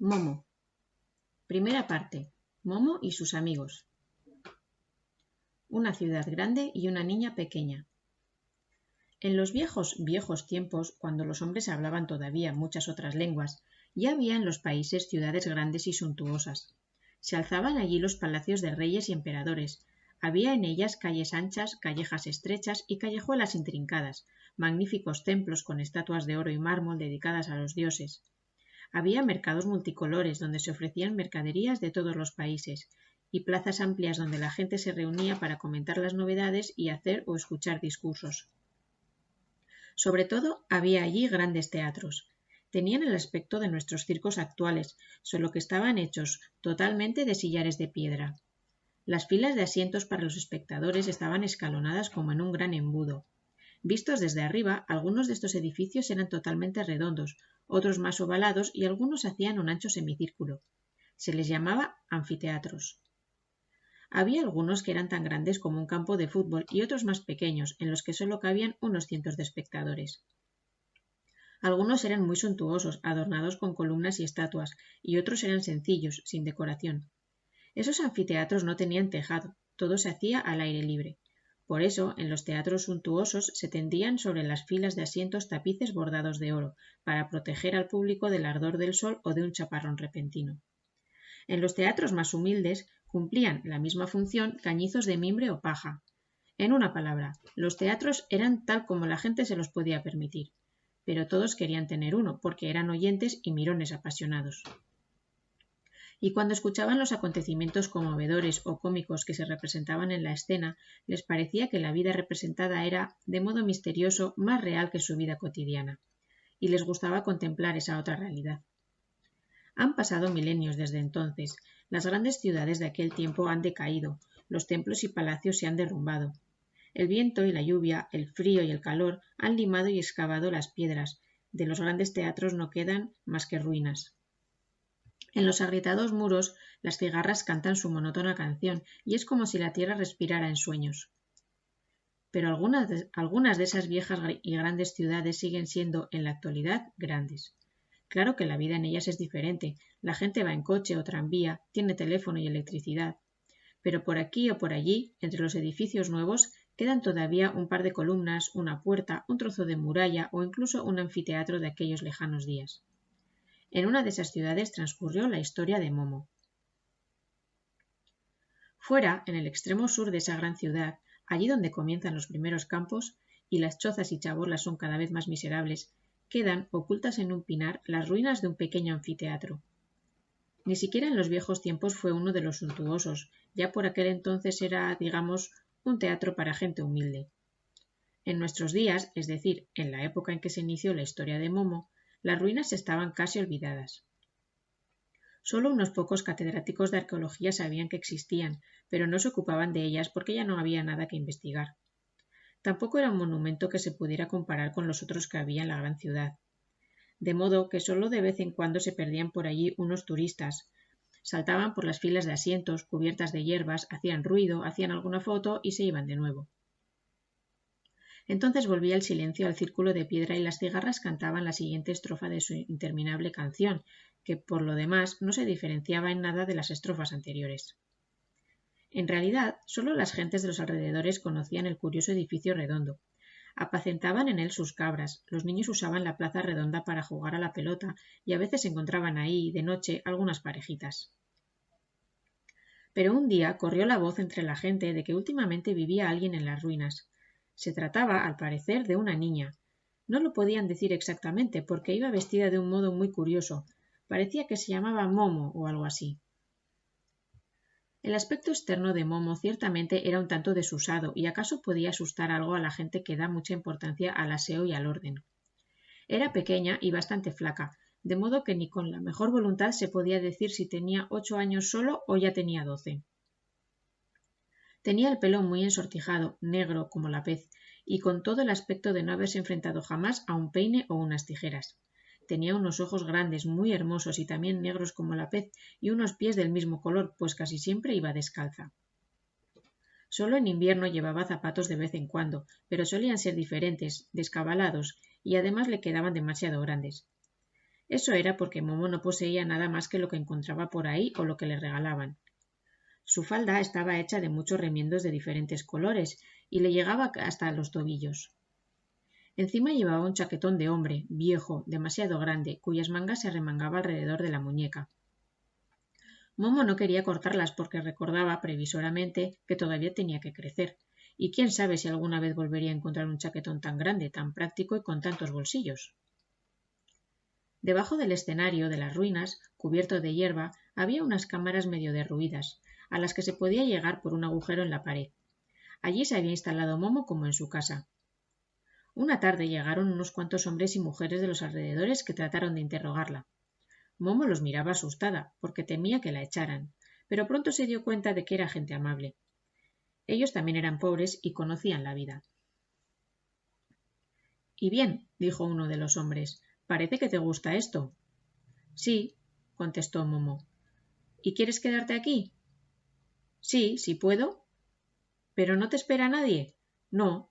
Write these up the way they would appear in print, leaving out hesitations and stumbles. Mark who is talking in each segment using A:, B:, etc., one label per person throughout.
A: Momo. Primera parte. Momo y sus amigos. Una ciudad grande y una niña pequeña. En los viejos tiempos, cuando los hombres hablaban todavía muchas otras lenguas, ya había en los países ciudades grandes y suntuosas. Se alzaban allí los palacios de reyes y emperadores. Había en ellas calles anchas, callejas estrechas y callejuelas intrincadas, magníficos templos con estatuas de oro y mármol dedicadas a los dioses. Había mercados multicolores donde se ofrecían mercaderías de todos los países y plazas amplias donde la gente se reunía para comentar las novedades y hacer o escuchar discursos. Sobre todo, había allí grandes teatros. Tenían el aspecto de nuestros circos actuales, solo que estaban hechos totalmente de sillares de piedra. Las filas de asientos para los espectadores estaban escalonadas como en un gran embudo. Vistos desde arriba, algunos de estos edificios eran totalmente redondos, otros más ovalados y algunos hacían un ancho semicírculo. Se les llamaba anfiteatros. Había algunos que eran tan grandes como un campo de fútbol y otros más pequeños, en los que solo cabían unos cientos de espectadores. Algunos eran muy suntuosos, adornados con columnas y estatuas, y otros eran sencillos, sin decoración. Esos anfiteatros no tenían tejado, todo se hacía al aire libre. Por eso, en los teatros suntuosos se tendían sobre las filas de asientos tapices bordados de oro, para proteger al público del ardor del sol o de un chaparrón repentino. En los teatros más humildes cumplían la misma función cañizos de mimbre o paja. En una palabra, los teatros eran tal como la gente se los podía permitir, pero todos querían tener uno, porque eran oyentes y mirones apasionados. Y cuando escuchaban los acontecimientos conmovedores o cómicos que se representaban en la escena, les parecía que la vida representada era, de modo misterioso, más real que su vida cotidiana, y les gustaba contemplar esa otra realidad. Han pasado milenios desde entonces, las grandes ciudades de aquel tiempo han decaído, los templos y palacios se han derrumbado. El viento y la lluvia, el frío y el calor han limado y excavado las piedras, de los grandes teatros no quedan más que ruinas. En los agrietados muros las cigarras cantan su monótona canción y es como si la tierra respirara en sueños. Pero algunas de esas viejas y grandes ciudades siguen siendo, en la actualidad, grandes. Claro que la vida en ellas es diferente, la gente va en coche o tranvía, tiene teléfono y electricidad. Pero por aquí o por allí, entre los edificios nuevos, quedan todavía un par de columnas, una puerta, un trozo de muralla o incluso un anfiteatro de aquellos lejanos días. En una de esas ciudades transcurrió la historia de Momo. Fuera, en el extremo sur de esa gran ciudad, allí donde comienzan los primeros campos, y las chozas y chaborlas son cada vez más miserables, quedan, ocultas en un pinar, las ruinas de un pequeño anfiteatro. Ni siquiera en los viejos tiempos fue uno de los suntuosos, ya por aquel entonces era, digamos, un teatro para gente humilde. En nuestros días, es decir, en la época en que se inició la historia de Momo, las ruinas estaban casi olvidadas. Solo unos pocos catedráticos de arqueología sabían que existían, pero no se ocupaban de ellas porque ya no había nada que investigar. Tampoco era un monumento que se pudiera comparar con los otros que había en la gran ciudad. De modo que solo de vez en cuando se perdían por allí unos turistas. Saltaban por las filas de asientos cubiertas de hierbas, hacían ruido, hacían alguna foto y se iban de nuevo. Entonces volvía el silencio al círculo de piedra y las cigarras cantaban la siguiente estrofa de su interminable canción, que por lo demás no se diferenciaba en nada de las estrofas anteriores. En realidad, solo las gentes de los alrededores conocían el curioso edificio redondo. Apacentaban en él sus cabras, los niños usaban la plaza redonda para jugar a la pelota y a veces encontraban ahí, de noche, algunas parejitas. Pero un día corrió la voz entre la gente de que últimamente vivía alguien en las ruinas. Se trataba, al parecer, de una niña. No lo podían decir exactamente porque iba vestida de un modo muy curioso. Parecía que se llamaba Momo o algo así. El aspecto externo de Momo ciertamente era un tanto desusado y acaso podía asustar algo a la gente que da mucha importancia al aseo y al orden. Era pequeña y bastante flaca, de modo que ni con la mejor voluntad se podía decir si tenía 8 años solo o ya tenía 12. Tenía el pelo muy ensortijado, negro como la pez, y con todo el aspecto de no haberse enfrentado jamás a un peine o unas tijeras. Tenía unos ojos grandes, muy hermosos y también negros como la pez, y unos pies del mismo color, pues casi siempre iba descalza. Solo en invierno llevaba zapatos de vez en cuando, pero solían ser diferentes, descabalados, y además le quedaban demasiado grandes. Eso era porque Momo no poseía nada más que lo que encontraba por ahí o lo que le regalaban. Su falda estaba hecha de muchos remiendos de diferentes colores y le llegaba hasta los tobillos. Encima llevaba un chaquetón de hombre, viejo, demasiado grande, cuyas mangas se arremangaba alrededor de la muñeca. Momo no quería cortarlas porque recordaba previsoramente que todavía tenía que crecer, y quién sabe si alguna vez volvería a encontrar un chaquetón tan grande, tan práctico y con tantos bolsillos. Debajo del escenario de las ruinas, cubierto de hierba, había unas cámaras medio derruidas, a las que se podía llegar por un agujero en la pared. Allí se había instalado Momo como en su casa. Una tarde llegaron unos cuantos hombres y mujeres de los alrededores que trataron de interrogarla. Momo los miraba asustada, porque temía que la echaran, pero pronto se dio cuenta de que era gente amable. Ellos también eran pobres y conocían la vida. —Y bien —dijo uno de los hombres—, parece que te gusta esto. —Sí —contestó Momo—. ¿Y quieres quedarte aquí? —Sí, si puedo. —¿Pero no te espera nadie? —No.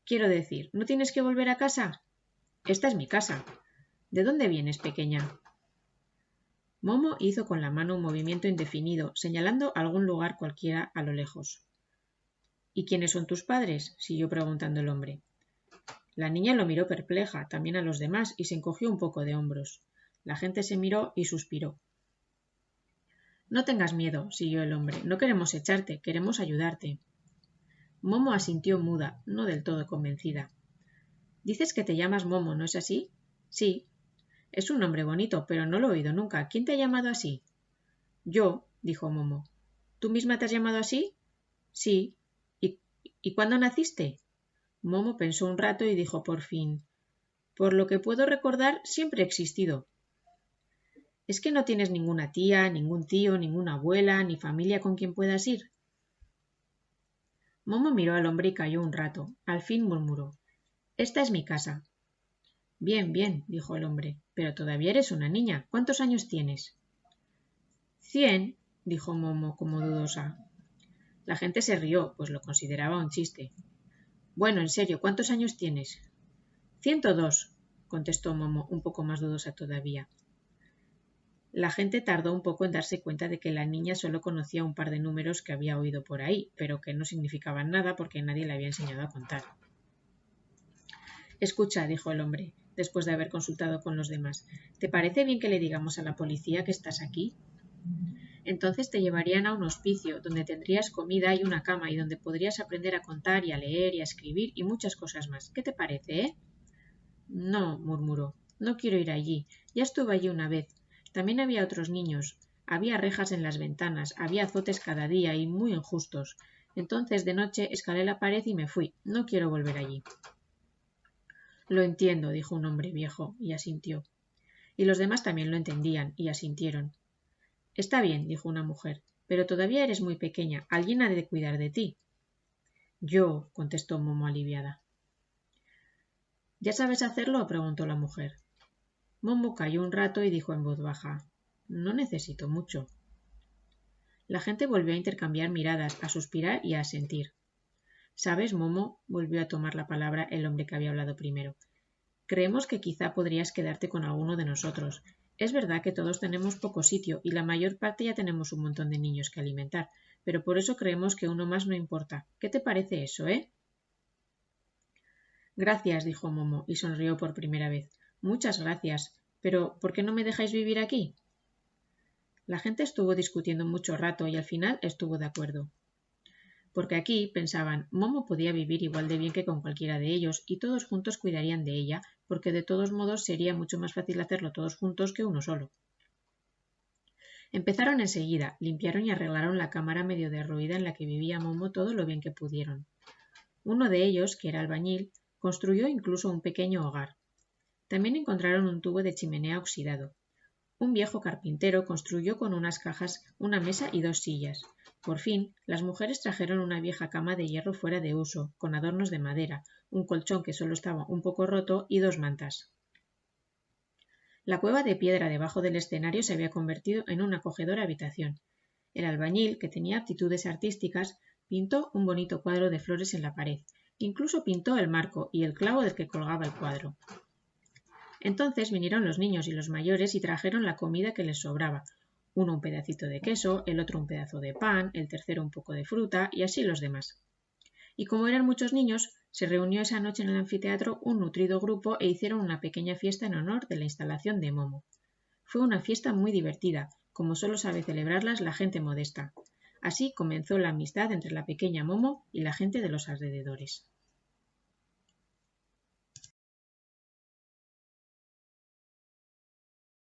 A: Quiero decir, ¿no tienes que volver a casa? —Esta es mi casa. ¿De dónde vienes, pequeña? Momo hizo con la mano un movimiento indefinido, señalando algún lugar cualquiera a lo lejos. —¿Y quiénes son tus padres? —siguió preguntando el hombre. La niña lo miró perpleja, también a los demás, y se encogió un poco de hombros. La gente se miró y suspiró. —No tengas miedo —siguió el hombre—, no queremos echarte, queremos ayudarte. Momo asintió muda, no del todo convencida. —Dices que te llamas Momo, ¿no es así? —Sí. —Es un nombre bonito, pero no lo he oído nunca. ¿Quién te ha llamado así? —Yo —dijo Momo. —¿Tú misma te has llamado así? —Sí. ¿Y cuándo naciste? Momo pensó un rato y dijo por fin: —Por lo que puedo recordar, siempre he existido. —¿Es que no tienes ninguna tía, ningún tío, ninguna abuela, ni familia con quien puedas ir? Momo miró al hombre y calló un rato. Al fin murmuró: —Esta es mi casa. —Bien, bien —dijo el hombre—, pero todavía eres una niña. ¿Cuántos años tienes? 100 —dijo Momo como dudosa. La gente se rió, pues lo consideraba un chiste. —Bueno, en serio, ¿cuántos años tienes? 102 —contestó Momo, un poco más dudosa todavía. La gente tardó un poco en darse cuenta de que la niña solo conocía un par de números que había oído por ahí, pero que no significaban nada porque nadie le había enseñado a contar. —Escucha —dijo el hombre, después de haber consultado con los demás—, ¿te parece bien que le digamos a la policía que estás aquí? Entonces te llevarían a un hospicio, donde tendrías comida y una cama y donde podrías aprender a contar y a leer y a escribir y muchas cosas más. ¿Qué te parece, No —murmuró—, no quiero ir allí. Ya estuve allí una vez. También había otros niños. Había rejas en las ventanas, había azotes cada día y muy injustos. Entonces de noche escalé la pared y me fui. No quiero volver allí. Lo entiendo —dijo un hombre viejo, y asintió. Y los demás también lo entendían, y asintieron. Está bien —dijo una mujer—, pero todavía eres muy pequeña. Alguien ha de cuidar de ti. Yo —contestó Momo aliviada. ¿Ya sabes hacerlo? —preguntó la mujer. Momo calló un rato y dijo en voz baja: No necesito mucho. La gente volvió a intercambiar miradas, a suspirar y a asentir. ¿Sabes, Momo? —volvió a tomar la palabra el hombre que había hablado primero—. Creemos que quizá podrías quedarte con alguno de nosotros. Es verdad que todos tenemos poco sitio y la mayor parte ya tenemos un montón de niños que alimentar, pero por eso creemos que uno más no importa. ¿Qué te parece eso, Gracias —dijo Momo, y sonrió por primera vez—. Muchas gracias. Pero ¿por qué no me dejáis vivir aquí? La gente estuvo discutiendo mucho rato y al final estuvo de acuerdo. Porque aquí, pensaban, Momo podía vivir igual de bien que con cualquiera de ellos y todos juntos cuidarían de ella, porque de todos modos sería mucho más fácil hacerlo todos juntos que uno solo. Empezaron enseguida, limpiaron y arreglaron la cámara medio derruida en la que vivía Momo todo lo bien que pudieron. Uno de ellos, que era albañil, construyó incluso un pequeño hogar. También encontraron un tubo de chimenea oxidado. Un viejo carpintero construyó con unas cajas una mesa y 2 sillas. Por fin, las mujeres trajeron una vieja cama de hierro fuera de uso, con adornos de madera, un colchón que solo estaba un poco roto y 2 mantas. La cueva de piedra debajo del escenario se había convertido en una acogedora habitación. El albañil, que tenía aptitudes artísticas, pintó un bonito cuadro de flores en la pared. Incluso pintó el marco y el clavo del que colgaba el cuadro. Entonces vinieron los niños y los mayores y trajeron la comida que les sobraba. Uno un pedacito de queso, el otro un pedazo de pan, el tercero un poco de fruta y así los demás. Y como eran muchos niños, se reunió esa noche en el anfiteatro un nutrido grupo e hicieron una pequeña fiesta en honor de la instalación de Momo. Fue una fiesta muy divertida, como solo sabe celebrarlas la gente modesta. Así comenzó la amistad entre la pequeña Momo y la gente de los alrededores.